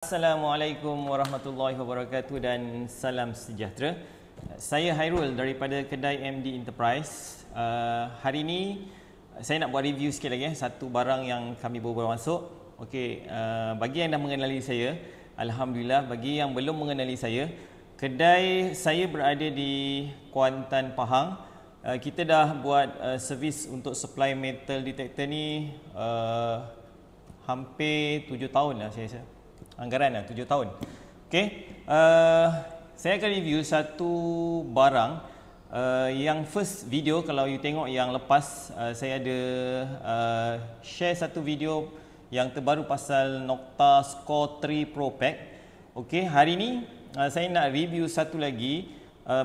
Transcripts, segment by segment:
Assalamualaikum warahmatullahi wabarakatuh dan salam sejahtera. Saya Hairul daripada kedai MD Enterprise. Hari ini saya nak buat review sikit lagi satu barang yang kami baru masuk. Okey, bagi yang dah mengenali saya, alhamdulillah. Bagi yang belum mengenali saya, kedai saya berada di Kuantan, Pahang. Kita dah buat servis untuk supply metal detector ni hampir 7 tahun lah saya rasa. Anggaran lah 7 tahun. Okey, saya akan review satu barang. Yang first video, kalau you tengok yang lepas, saya ada share satu video yang terbaru pasal Nokta Score 3 Pro Pack. Okey, hari ni saya nak review satu lagi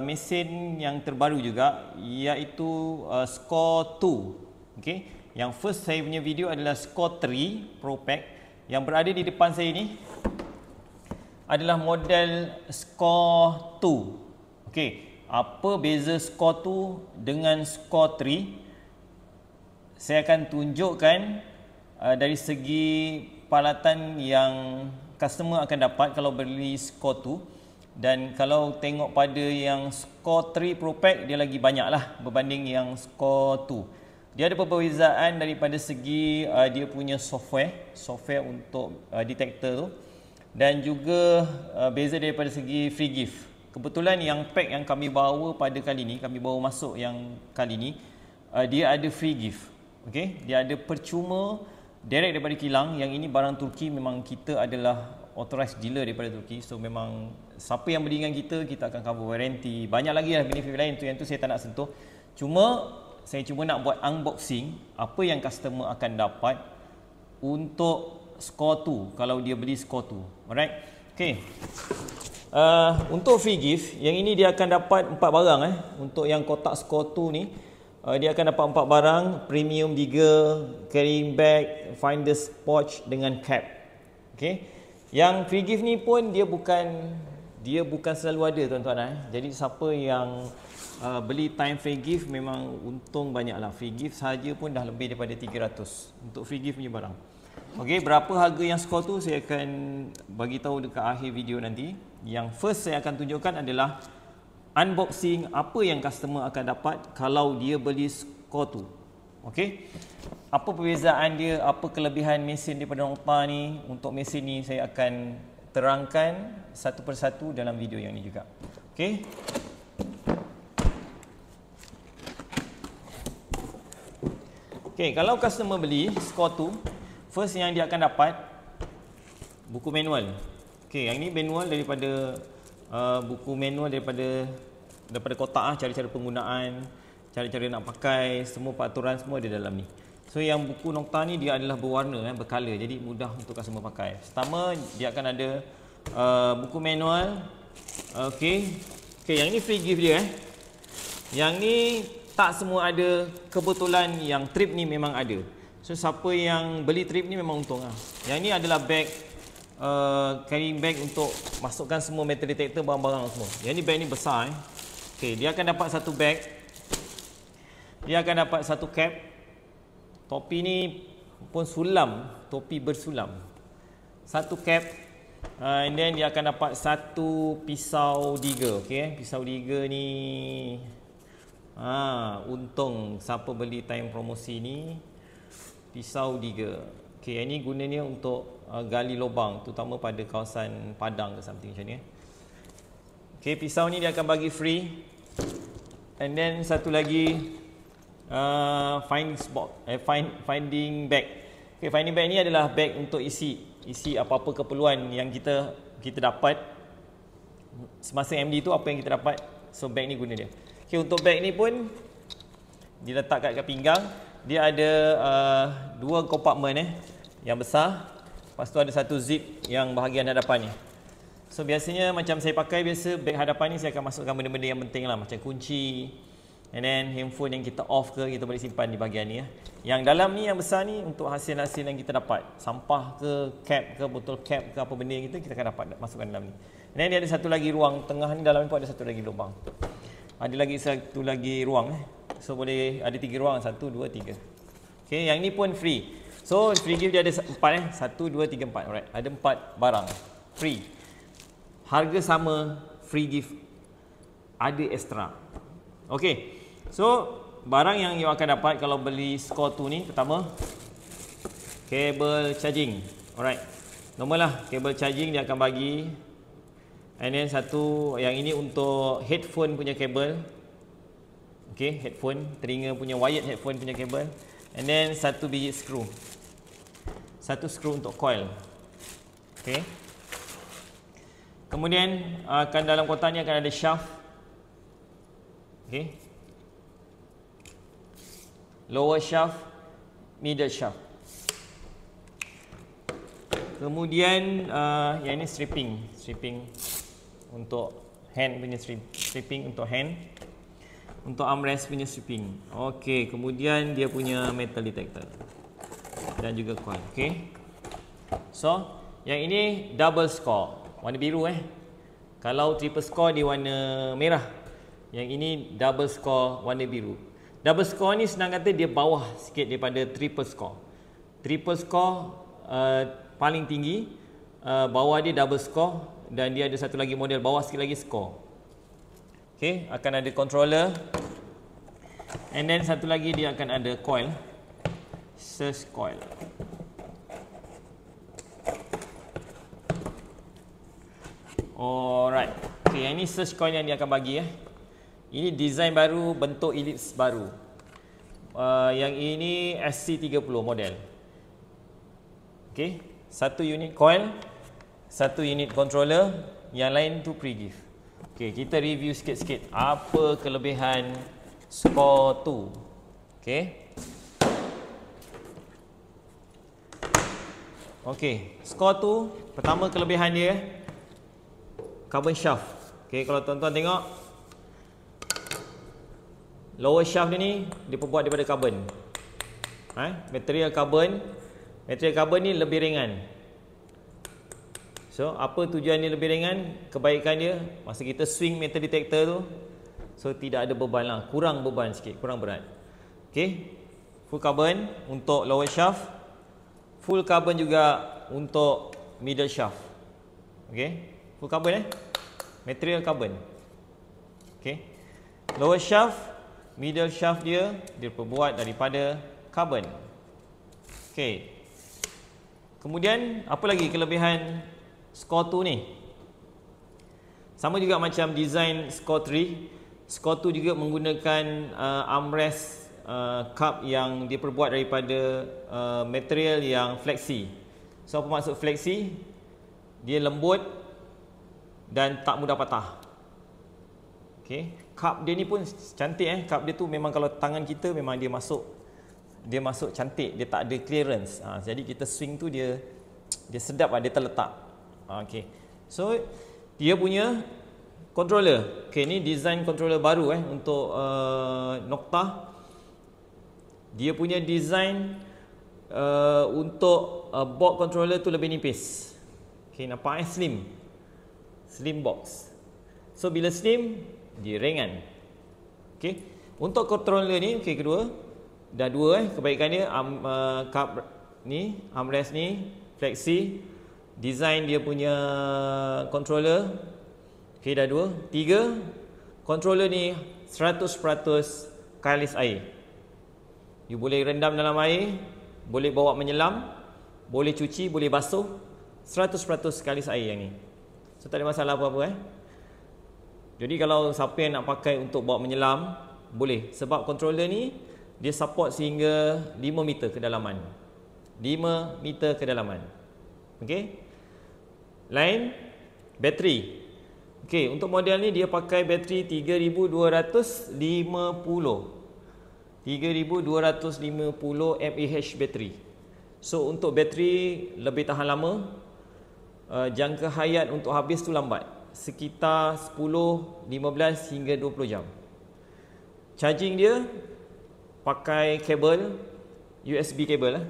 mesin yang terbaru juga, iaitu Score 2. Okey, yang first saya punya video adalah Score 3 Pro Pack. Yang berada di depan saya ni adalah model Score 2. Okey, apa beza Score 2 dengan Score 3? Saya akan tunjukkan dari segi peralatan yang customer akan dapat kalau beli Score 2. Dan kalau tengok pada yang Score 3 Pro Pack, dia lagi banyak lah berbanding yang Score 2. Dia ada perbezaan daripada segi dia punya software untuk detektor tu, dan juga beza daripada segi free gift. Kebetulan yang pack yang kami bawa pada kali ni, kami bawa masuk yang kali ni, dia ada free gift. Okey, dia ada percuma direct daripada kilang. Yang ini barang Turki, memang kita adalah authorized dealer daripada Turki. So memang siapa yang beli dengan kita akan cover warranty. Banyak lagi lah benefit lain tu, yang tu saya tak nak sentuh. Saya cuma nak buat unboxing apa yang customer akan dapat untuk Score 2 kalau dia beli Score 2. Alright. Okay. Untuk free gift, yang ini dia akan dapat 4 barang. Untuk yang kotak Score 2 ni, dia akan dapat 4 barang: premium digger, carrying bag, finder's pouch dengan cap. Okay. Yang free gift ni pun dia bukan selalu ada, tuan-tuan. Jadi siapa yang beli time free gift memang untung banyak lah. Free gift sahaja pun dah lebih daripada 300 untuk free gift punya barang. Okey, berapa harga yang Score 2 saya akan bagi tahu dekat akhir video nanti. Yang first saya akan tunjukkan adalah unboxing apa yang customer akan dapat kalau dia beli Score 2. Okey, apa perbezaan dia, apa kelebihan mesin daripada Nokta ni. Untuk mesin ni saya akan terangkan satu persatu dalam video yang ni juga. Okey. Okey, kalau customer beli Score 2, first yang dia akan dapat buku manual. Okey, yang ni manual daripada buku manual daripada kotak, cara-cara penggunaan, cara-cara nak pakai, semua peraturan semua ada dalam ni. So yang buku Nokta ni dia adalah berwarna, bercolor, jadi mudah untuk customer pakai. Pertama dia akan ada buku manual. Okey, yang ni free gift dia. Yang ni tak semua ada, kebetulan yang trip ni memang ada. So siapa yang beli trip ni memang untung lah. Yang ni adalah bag, carrying bag untuk masukkan semua metal detector, barang-barang semua. Yang ni bag ni besar. Okay, dia akan dapat satu bag. Dia akan dapat satu cap. Topi ni pun sulam, topi bersulam. Satu cap. And then dia akan dapat satu pisau digger. Okay, pisau digger ni untung siapa beli time promosi ni, pisau digger. Okey, yang ni gunanya untuk gali lubang, terutama pada kawasan padang ke something macam ni. Okey, pisau ni dia akan bagi free. And then satu lagi finding bag. Okey, finding bag ni adalah bag untuk isi apa-apa keperluan yang kita dapat semasa MD tu, apa yang kita dapat. So bag ni guna dia. Okay, untuk bag ni pun diletak kat pinggang. Dia ada 2 kompartmen yang besar. Lepas tu ada satu zip yang bahagian hadapan ni. So biasanya macam saya pakai biasa, bag hadapan ni saya akan masukkan benda-benda yang penting lah, macam kunci, and then handphone yang kita off ke, kita boleh simpan di bahagian ni. Yang dalam ni, yang besar ni, untuk hasil-hasil yang kita dapat, sampah ke, cap ke, botol cap ke, apa benda yang kita akan dapat masukkan dalam ni. And then dia ada satu lagi ruang tengah ni, dalam ni pun ada satu lagi lubang. Ada lagi satu lagi ruang. So boleh ada 3 ruang, 1, 2, 3. Okay, yang ni pun free. So free gift dia ada 4 1, 2, 3, 4. Alright, ada 4 barang. free. Harga sama, free gift, ada extra. Okey. So, barang yang you akan dapat kalau beli Score 2 ni, pertama, kabel charging. Alright. Normal lah, kabel charging dia akan bagi. And then satu, yang ini untuk headphone punya kabel. Okay, headphone, telinga punya wired headphone punya kabel. And then satu biji skru. Satu skru untuk coil. Okay. Kemudian akan dalam kotak ni akan ada shaft. Okay. Lower shaft, middle shaft. Kemudian yang ini stripping untuk hand punya stripping untuk hand, untuk armrest punya stripping. Okey, kemudian dia punya metal detector dan juga coil. Okey. So, yang ini double score, warna biru Kalau triple score dia warna merah. Yang ini double score warna biru. Double score ni senang kata dia bawah sikit daripada triple score. Triple score paling tinggi, bawah dia double score, dan dia ada satu lagi model bawah sikit lagi score. Okay, akan ada controller, and then satu lagi dia akan ada coil, surge coil. Alright, okay, yang ini surge coil yang dia akan bagi Ini design baru, bentuk ellipse baru. Yang ini SC30 model. Okey, satu unit coil, satu unit controller, yang lain tu pre-gift. Okey, kita review sikit-sikit apa kelebihan Score 2. Okey. Okey, Score 2, pertama kelebihan dia carbon shaft. Okey, kalau tuan-tuan tengok, lower shaft dia ni diperbuat daripada karbon. Material karbon. Material karbon ni lebih ringan. So, apa tujuan dia lebih ringan? Kebaikan dia, masa kita swing metal detector tu, so tidak ada beban lah. Kurang beban sikit, kurang berat. Okay. Full carbon untuk lower shaft. Full carbon juga untuk middle shaft. Okay. Full carbon Material carbon. Okay. Lower shaft, middle shaft dia diperbuat daripada karbon. Okey. Kemudian apa lagi kelebihan Score 2 ni? Sama juga macam design Score 3. Score 2 juga menggunakan armrest cup yang diperbuat daripada material yang fleksi. So apa maksud fleksi? Dia lembut dan tak mudah patah. Okey. Cup dia ni pun cantik Cup dia tu memang kalau tangan kita memang dia masuk cantik, dia tak ada clearance. Jadi kita swing tu dia sedap dia terletak. Okey. So dia punya controller. Okey, ni design controller baru untuk Nocta. Dia punya design untuk box controller tu lebih nipis. Okey, nampak slim box. So bila slim, dia ringan. Okey. Untuk controller ni, okey, kedua dah dua kebaikan dia, cup ni, armrest ni fleksi, design dia punya controller. Okey, dah dua. Tiga, controller ni 100% kalis air. You boleh rendam dalam air, boleh bawa menyelam, boleh cuci, boleh basuh, 100% kalis air yang ni. So tak ada masalah apa-apa Jadi kalau siapa yang nak pakai untuk bawa menyelam, boleh. Sebab controller ni, dia support sehingga 5 meter kedalaman. 5 meter kedalaman. Okey. Lain, bateri. Okey, untuk model ni dia pakai bateri 3250. 3250 mAh bateri. So untuk bateri lebih tahan lama. Jangka hayat untuk habis tu lambat. Sekitar 10, 15 hingga 20 jam. Charging dia pakai kabel USB kabel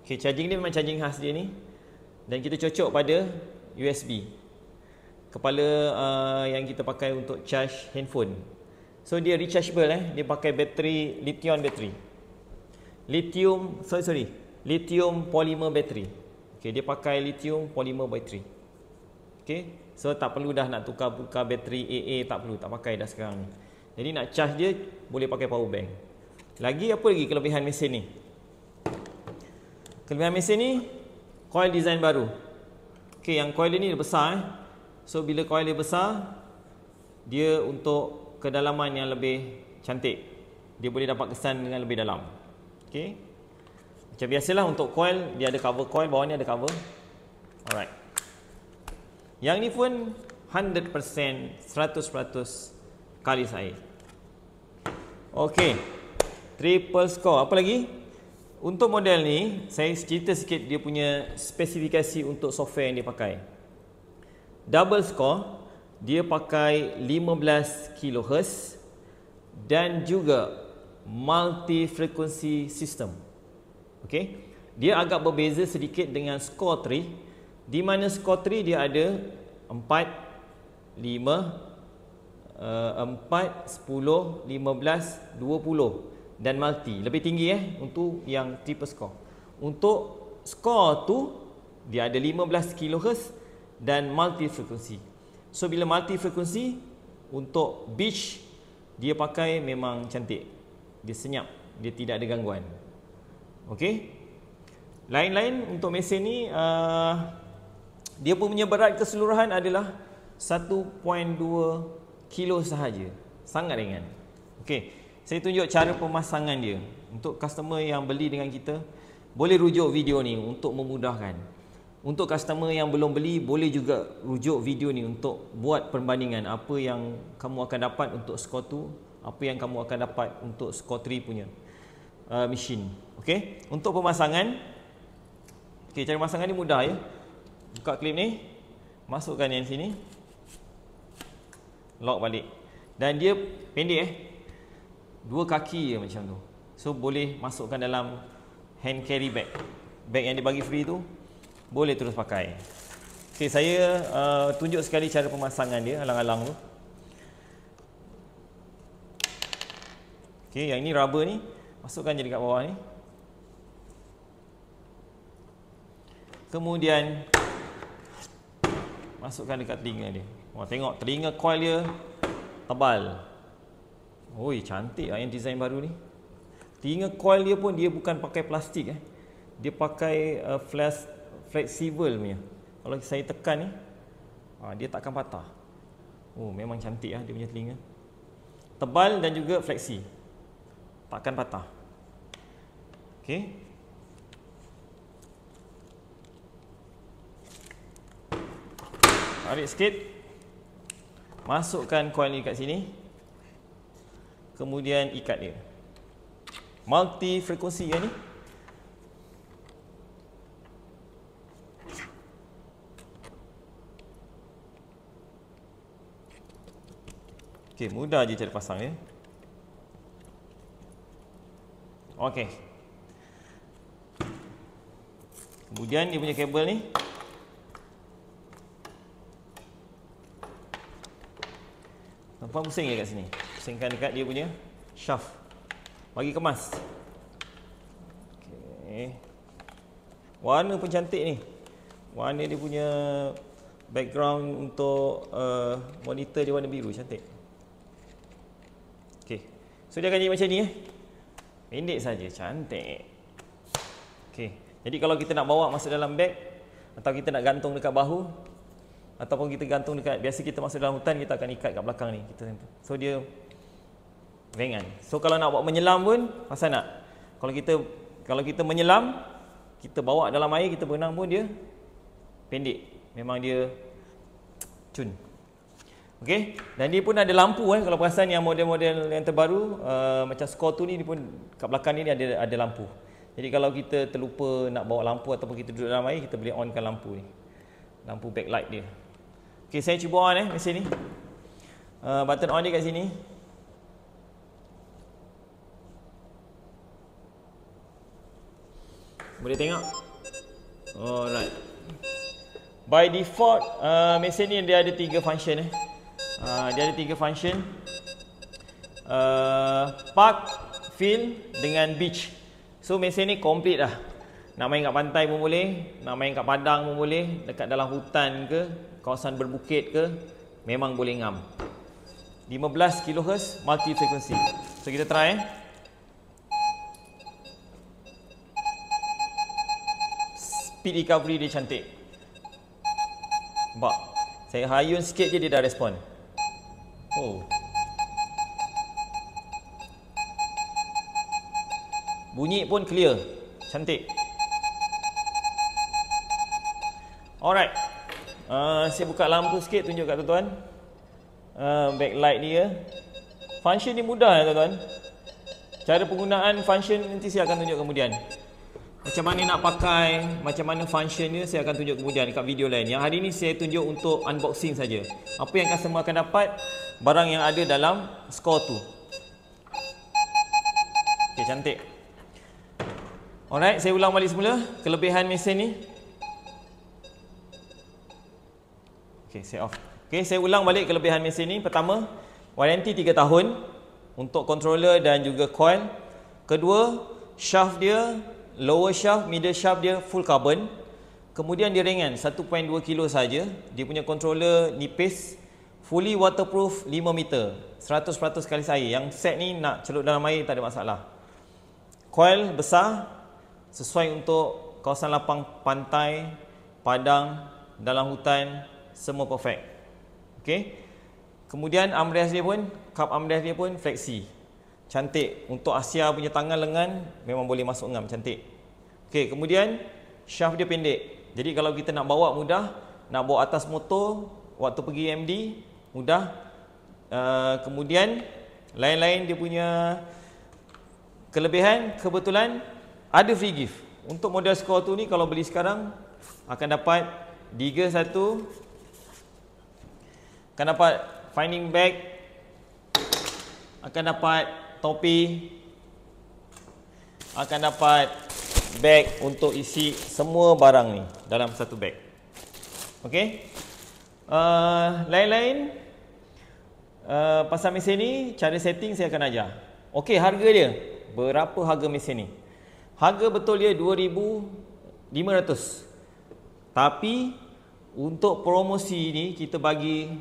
Okay, charging dia memang charging khas dia ni. Dan kita cocok pada USB. Kepala yang kita pakai untuk charge handphone. So dia rechargeable Dia pakai bateri lithium bateri. Lithium polymer battery. Okay, dia pakai lithium polymer battery. Okay, so tak perlu dah nak tukar bateri AA, tak perlu, tak pakai dah sekarang ni. Jadi nak charge dia boleh pakai power bank. Lagi apa lagi kelebihan mesin ni? Kelebihan mesin ni, coil design baru. Okay, yang coil ni besar So bila coil dia besar, dia untuk kedalaman yang lebih cantik. Dia boleh dapat kesan dengan lebih dalam. Okay, macam biasalah untuk coil, dia ada cover coil, bawah ni ada cover. Alright. Yang ni pun 100%, 100% kalis air. Okay, triple score. Apa lagi? Untuk model ni, saya cerita sikit dia punya spesifikasi untuk software yang dia pakai. Double score, dia pakai 15 kHz dan juga multi frequency system. Okay, dia agak berbeza sedikit dengan score 3, di mana score 3 dia ada 4, 5, 4, 10, 15, 20 dan multi. Lebih tinggi untuk yang triple score. Untuk score tu dia ada 15 kHz dan multi frequency. So bila multi frequency untuk beach, dia pakai memang cantik. Dia senyap, dia tidak ada gangguan. Okey. Lain-lain untuk mesin ni, dia punya berat keseluruhan adalah 1.2 kilo sahaja. Sangat ringan. Okey. Saya tunjuk cara pemasangan dia. Untuk customer yang beli dengan kita, boleh rujuk video ni untuk memudahkan. Untuk customer yang belum beli, boleh juga rujuk video ni untuk buat perbandingan apa yang kamu akan dapat untuk score 2, apa yang kamu akan dapat untuk score 3 punya machine. Okey, untuk pemasangan, okey, cara pemasangan ni mudah ya. Buka klip ni, masukkan yang sini, lock balik. Dan dia pendek 2 kaki je macam tu. So boleh masukkan dalam hand carry bag. Bag yang dia bagi free tu boleh terus pakai. Okey, saya tunjuk sekali cara pemasangan dia, alang-alang tu. Okey, yang ini rubber ni, masukkan je dekat bawah ni. Kemudian masukkan dekat telinga dia. Wah, tengok telinga coil dia tebal. Oi, cantik yang design baru ni. Telinga coil dia pun dia bukan pakai plastik Dia pakai fleksibel punya. Kalau saya tekan ni, dia takkan patah. Oh, memang cantik dia punya telinga. Tebal dan juga fleksi. Takkan patah. Okey. Tarik sikit. Masukkan coil ni kat sini. Kemudian ikat dia. Multi frekuensi ni. Okey, mudah je cara pasang dia. Okey. Kemudian dia punya kabel ni. Nampak pusing je kat sini. Pusingkan dekat dia punya shaft. Bagi kemas. Okey. Warna pun cantik ni. Warna dia punya background untuk monitor dia warna biru, cantik. Okey. So dia akan jadi macam ni Pendek saja, cantik. Okey. Jadi kalau kita nak bawa masuk dalam beg atau kita nak gantung dekat bahu ataupun kita gantung dekat, biasa kita masuk dalam hutan kita akan ikat kat belakang ni kita. So dia ringan. So kalau nak bawa menyelam pun pasal nak. Kalau kita menyelam, kita bawa dalam air, kita berenang pun dia pendek. Memang dia cun. Okey, dan dia pun ada lampu kalau perasan yang model-model yang terbaru macam Score 2 ni, dia pun kat belakang ni ada lampu. Jadi kalau kita terlupa nak bawa lampu ataupun kita duduk dalam air, kita boleh onkan lampu ni. Lampu backlight dia. Okey, saya cuba on mesin ni. Button on dia kat sini. Boleh tengok? Alright. By default mesin ni dia ada 3 function dia ada 3 function. Park, fill dengan beach. So mesin ni complete dah. Nak main kat pantai pun boleh, nak main kat padang pun boleh, dekat dalam hutan ke, kawasan berbukit ke, memang boleh ngam. 15 kHz multi frequency. So kita try Speed recovery dia cantik. Nampak? Saya hayun sikit je dia dah respon. Oh. Bunyi pun clear. Cantik. Alright. Saya buka lampu sikit tunjuk kat tuan-tuan. Backlight dia. Function ni mudah ya tuan-tuan. Cara penggunaan function nanti saya akan tunjuk kemudian. Macam mana nak pakai, macam mana function dia saya akan tunjuk kemudian dekat video lain. Yang hari ni saya tunjuk untuk unboxing saja. Apa yang customer akan dapat, barang yang ada dalam Score 2. Okay, cantik. Alright, saya ulang balik semula kelebihan mesin ni. Okay, saya off. Okay, saya ulang balik kelebihan mesin ni. Pertama, waranti 3 tahun untuk controller dan juga coil. Kedua, shaft dia, lower shaft, middle shaft dia full carbon. Kemudian dia ringan, 1.2 kg saja. Dia punya controller nipis, fully waterproof 5 meter, 100% kalis air. Yang set ni nak celup dalam air tak ada masalah. Coil besar, sesuai untuk kawasan lapang pantai, padang, dalam hutan, semua perfect. Okey. Kemudian armrest dia pun, cup armrest dia pun fleksi. Cantik. Untuk Asia punya tangan lengan memang boleh masuk ngam, cantik. Okey, kemudian shaft dia pendek. Jadi kalau kita nak bawa mudah, nak bawa atas motor waktu pergi MD mudah. Kemudian lain-lain dia punya kelebihan, kebetulan ada free gift. Untuk model Score 2 ni kalau beli sekarang akan dapat digger 1, akan dapat finding bag, akan dapat topi, akan dapat bag untuk isi semua barang ni dalam satu bag. Okey. Lain-lain pasal mesin ni, cara setting saya akan ajar. Okey, harga dia. Berapa harga mesin ni? Harga betul dia 2,500. Tapi untuk promosi ni kita bagi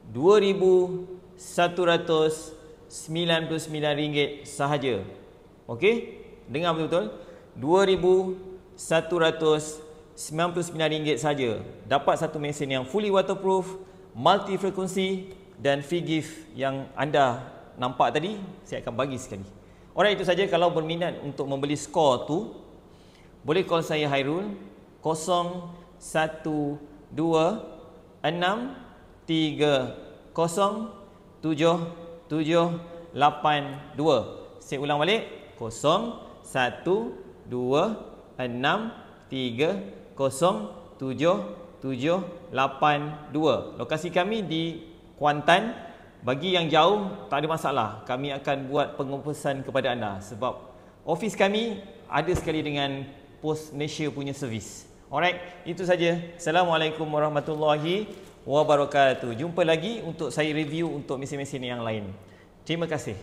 RM2,199 sahaja. Okey? Dengar betul-betul. RM2,199 sahaja. Dapat satu mesin yang fully waterproof, multi frekuensi dan free gift yang anda nampak tadi, saya akan bagi sekali. Alright, itu saja. Kalau berminat untuk membeli Score 2, boleh call saya Hairul 0126307782. Saya ulang balik, 0126307782. Lokasi kami di Kuantan. Bagi yang jauh, tak ada masalah. Kami akan buat pengurusan kepada anda. Sebab office kami ada sekali dengan Pos Malaysia punya servis. Alright, itu saja. Assalamualaikum warahmatullahi wabarakatuh. Jumpa lagi untuk saya review untuk mesin-mesin yang lain. Terima kasih.